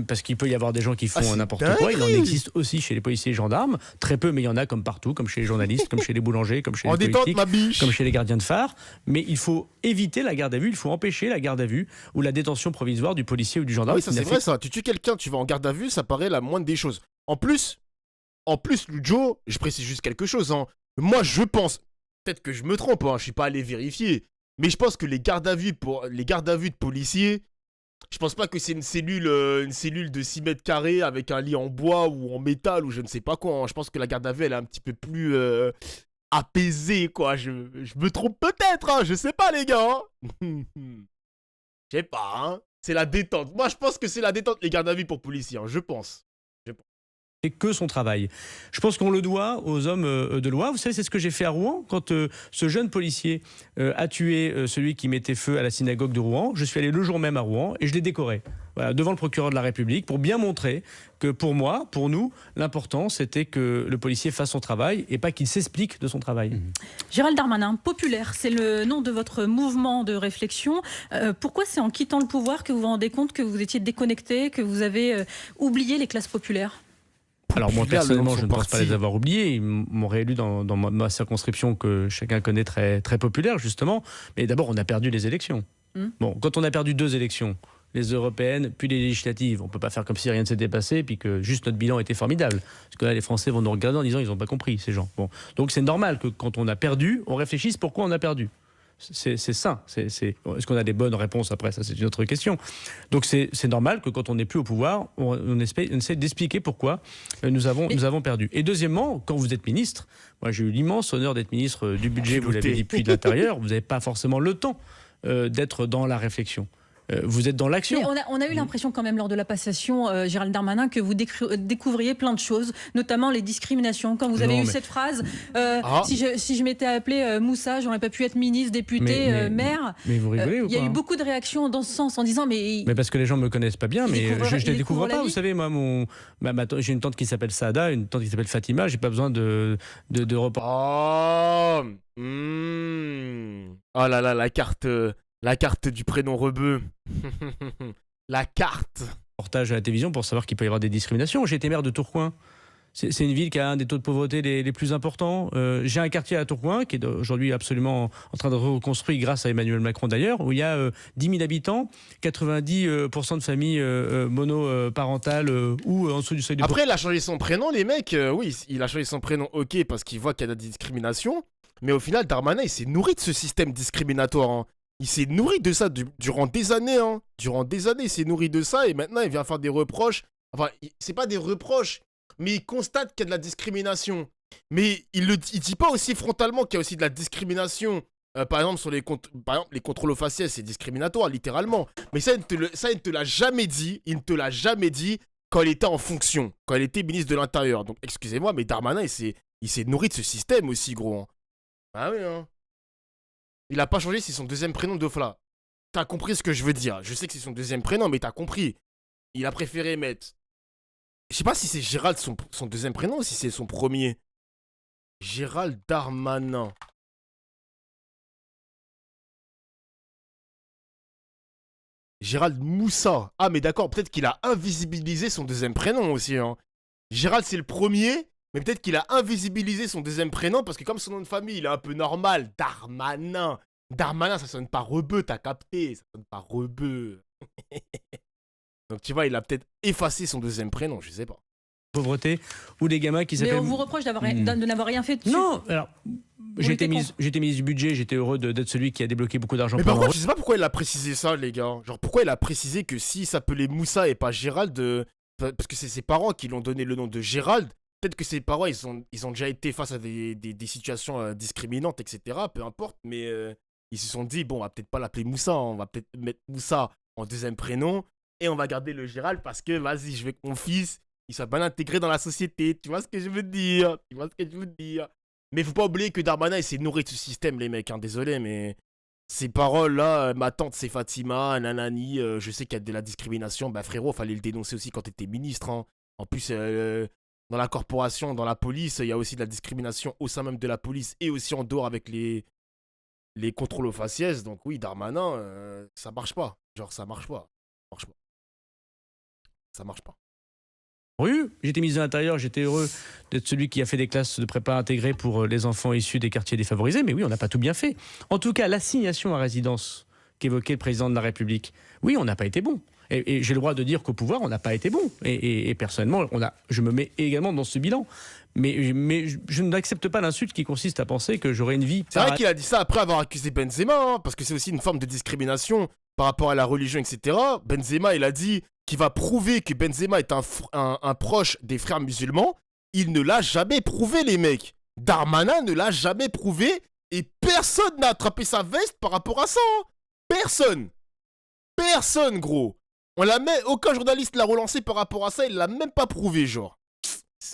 Speaker 4: parce qu'il peut y avoir des gens qui font n'importe quoi. Il en existe aussi chez les policiers et gendarmes, très peu, mais il y en a comme partout, comme chez les journalistes, comme chez les boulangers, comme chez les politiques, comme chez les gardiens de phare. Mais il faut éviter la garde à vue, il faut empêcher la garde à vue ou la détention provisoire du policier ou du gendarme.
Speaker 1: Oui, ça c'est vrai ça. Tu tues quelqu'un, tu vas en garde à vue, ça paraît la moindre des choses. En plus, Joe, je précise juste quelque chose. Hein. Moi, je pense, peut-être que je me trompe, hein, je suis pas allé vérifier. Mais je pense que les gardes à vue de policiers, je pense pas que c'est une cellule de 6 mètres carrés avec un lit en bois ou en métal ou je ne sais pas quoi. Hein. Je pense que la garde à vue, elle est un petit peu plus apaisée, quoi. Je me trompe peut-être, hein. Je sais pas, les gars. Hein. Je sais pas, hein. C'est la détente. Moi, je pense que c'est la détente, les gardes à vue pour policiers, hein. Je pense.
Speaker 4: Et que son travail. Je pense qu'on le doit aux hommes de loi. Vous savez, c'est ce que j'ai fait à Rouen quand ce jeune policier a tué celui qui mettait feu à la synagogue de Rouen. Je suis allé le jour même à Rouen et je l'ai décoré devant le procureur de la République pour bien montrer que pour moi, pour nous, l'important c'était que le policier fasse son travail et pas qu'il s'explique de son travail.
Speaker 2: Gérald Darmanin, populaire, c'est le nom de votre mouvement de réflexion. Pourquoi c'est en quittant le pouvoir que vous vous rendez compte que vous étiez déconnecté, que vous avez oublié les classes populaires ?
Speaker 4: Alors moi personnellement je ne pense pas les avoir oubliés, ils m'ont réélu dans ma circonscription que chacun connaît très, très populaire justement, mais d'abord on a perdu les élections. Bon, quand on a perdu 2 élections, les européennes puis les législatives, on ne peut pas faire comme si rien ne s'était passé puis que juste notre bilan était formidable, parce que là les Français vont nous regarder en disant ils n'ont pas compris ces gens. Bon, donc c'est normal que quand on a perdu, on réfléchisse pourquoi on a perdu. C'est ça. Est-ce qu'on a des bonnes réponses après? Ça, c'est une autre question. Donc, c'est normal que quand on n'est plus au pouvoir, on essaie d'expliquer pourquoi nous avons perdu. Et deuxièmement, quand vous êtes ministre, moi j'ai eu l'immense honneur d'être ministre du budget, vous l'avez dit, puis de l'Intérieur, vous n'avez pas forcément le temps d'être dans la réflexion. Vous êtes dans l'action.
Speaker 2: On a eu l'impression quand même lors de la passation, Gérald Darmanin, que vous découvriez plein de choses, notamment les discriminations. Quand vous avez eu cette phrase, si je m'étais appelé Moussa, j'aurais pas pu être ministre, député, maire.
Speaker 4: Mais vous rigolez ou pas?
Speaker 2: Il y a eu beaucoup de réactions dans ce sens en disant mais
Speaker 4: parce que les gens me connaissent pas bien, mais je ne les découvre pas. Vous savez, moi, j'ai une tante qui s'appelle Saada, une tante qui s'appelle Fatima. J'ai pas besoin de report.
Speaker 1: Oh là là, la carte du prénom rebeu. La carte.
Speaker 4: Reportage à la télévision pour savoir qu'il peut y avoir des discriminations. J'ai été maire de Tourcoing. C'est une ville qui a un des taux de pauvreté les plus importants. J'ai un quartier à Tourcoing qui est aujourd'hui absolument en train de reconstruire grâce à Emmanuel Macron d'ailleurs, où il y a 10 000 habitants, 90% de familles monoparentales ou en dessous du seuil de pauvreté.
Speaker 1: Après, il a changé son prénom, les mecs. Oui, il a changé son prénom, ok, parce qu'il voit qu'il y a des discriminations. Mais au final, Darmanin, il s'est nourri de ce système discriminatoire. Hein. Il s'est nourri de ça durant des années. Hein. Durant des années, il s'est nourri de ça et maintenant, il vient faire des reproches. Enfin, c'est pas des reproches, mais il constate qu'il y a de la discrimination. Mais il dit pas aussi frontalement qu'il y a aussi de la discrimination. Par exemple, sur les contrôles aux faciès, c'est discriminatoire, littéralement. Mais ça, il ne te l'a jamais dit. Il ne te l'a jamais dit quand il était en fonction, quand il était ministre de l'Intérieur. Donc, excusez-moi, mais Darmanin, il s'est nourri de ce système aussi, gros. Hein. Ah oui, hein. Il a pas changé, c'est son deuxième prénom, Dofla. T'as compris ce que je veux dire. Je sais que c'est son deuxième prénom, mais t'as compris. Il a préféré mettre... Je sais pas si c'est Gérald son deuxième prénom ou si c'est son premier. Gérald Darmanin. Gérald Moussa. Ah, mais d'accord, peut-être qu'il a invisibilisé son deuxième prénom aussi. Hein. Gérald, c'est le premier, mais peut-être qu'il a invisibilisé son deuxième prénom parce que comme son nom de famille, il est un peu normal. Darmanin. Darmanin, ça sonne pas rebeu, t'as capté. Ça sonne pas rebeu. Donc tu vois, il a peut-être effacé son deuxième prénom, je sais pas.
Speaker 4: Pauvreté ou des gamins qui s'appellent...
Speaker 2: Mais on vous reproche de n'avoir rien fait dessus.
Speaker 4: Non, alors... J'étais ministre du budget, j'étais heureux d'être celui qui a débloqué beaucoup d'argent.
Speaker 1: Mais par contre, je sais pas pourquoi il a précisé ça, les gars. Genre, pourquoi il a précisé que s'il s'appelait Moussa et pas Gérald, parce que c'est ses parents qui lui ont donné le nom de Gérald. Peut-être que ses parents, ils ont déjà été face à des situations discriminantes, etc. Peu importe, mais ils se sont dit, bon, on va peut-être pas l'appeler Moussa, on va peut-être mettre Moussa en deuxième prénom et on va garder le Gérald parce que, vas-y, je veux que mon fils, il soit bien intégré dans la société. Tu vois ce que je veux dire? Mais faut pas oublier que Darmanin, il s'est nourri de ce système, les mecs. Hein, désolé, mais ces paroles-là, ma tante, c'est Fatima, nanani, je sais qu'il y a de la discrimination. Bah, frérot, fallait le dénoncer aussi quand t'étais ministre. Hein. En plus, dans la corporation, dans la police, il y a aussi de la discrimination au sein même de la police et aussi en dehors avec les contrôles aux faciès. Donc, oui, Darmanin, ça marche pas. Genre, ça marche pas. Ça marche pas.
Speaker 4: Rue, j'étais ministre de l'Intérieur, j'étais heureux d'être celui qui a fait des classes de prépa intégrées pour les enfants issus des quartiers défavorisés, mais oui, on n'a pas tout bien fait. En tout cas, l'assignation à résidence qu'évoquait le président de la République, oui, on n'a pas été bon. Et j'ai le droit de dire qu'au pouvoir, on n'a pas été bon. Et personnellement, je me mets également dans ce bilan. Mais je n'accepte pas l'insulte qui consiste à penser que j'aurais une vie...
Speaker 1: C'est vrai qu'il a dit ça après avoir accusé Benzema, hein, parce que c'est aussi une forme de discrimination par rapport à la religion, etc. Benzema, il a dit qu'il va prouver que Benzema est un proche des frères musulmans. Il ne l'a jamais prouvé, les mecs. Darmanin ne l'a jamais prouvé et personne n'a attrapé sa veste par rapport à ça. Hein. Personne. Personne, gros. Aucun journaliste l'a relancé par rapport à ça, il l'a même pas prouvé, genre.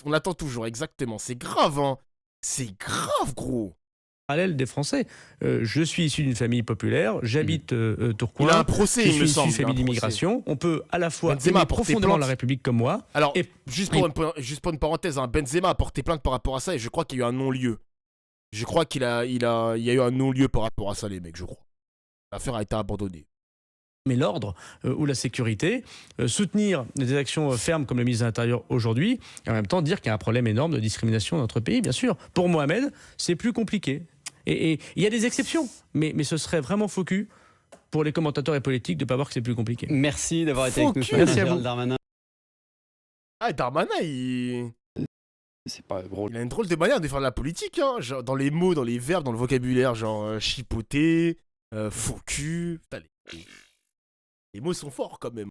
Speaker 1: On attend toujours, exactement. C'est grave, hein. C'est grave, gros.
Speaker 4: Parallèle des Français. Je suis issu d'une famille populaire, j'habite Tourcoing.
Speaker 1: Il a un procès, il me semble.
Speaker 4: Je suis issu d'une famille d'immigration. On peut à la fois aimer profondément la République comme moi.
Speaker 1: Alors, juste pour une parenthèse, hein, Benzema a porté plainte par rapport à ça et je crois qu'il y a eu un non-lieu. Je crois qu'il y a eu un non-lieu par rapport à ça, les mecs, je crois. L'affaire a été abandonnée.
Speaker 4: Mais l'ordre ou la sécurité, soutenir des actions fermes comme le ministre de l'Intérieur aujourd'hui, et en même temps dire qu'il y a un problème énorme de discrimination dans notre pays, bien sûr. Pour Mohamed, c'est plus compliqué. Et il y a des exceptions, mais ce serait vraiment faux cul pour les commentateurs et politiques de ne pas voir que c'est plus compliqué.
Speaker 5: Merci d'avoir été avec nous.
Speaker 4: Merci à vous.
Speaker 5: Darmanin.
Speaker 1: Ah, Darmanin,
Speaker 5: C'est pas drôle.
Speaker 1: il a une drôle de manière de faire de la politique, hein. Genre, dans les mots, dans les verbes, dans le vocabulaire, genre chipoter, faux cul. Putain, les mots sont forts quand même.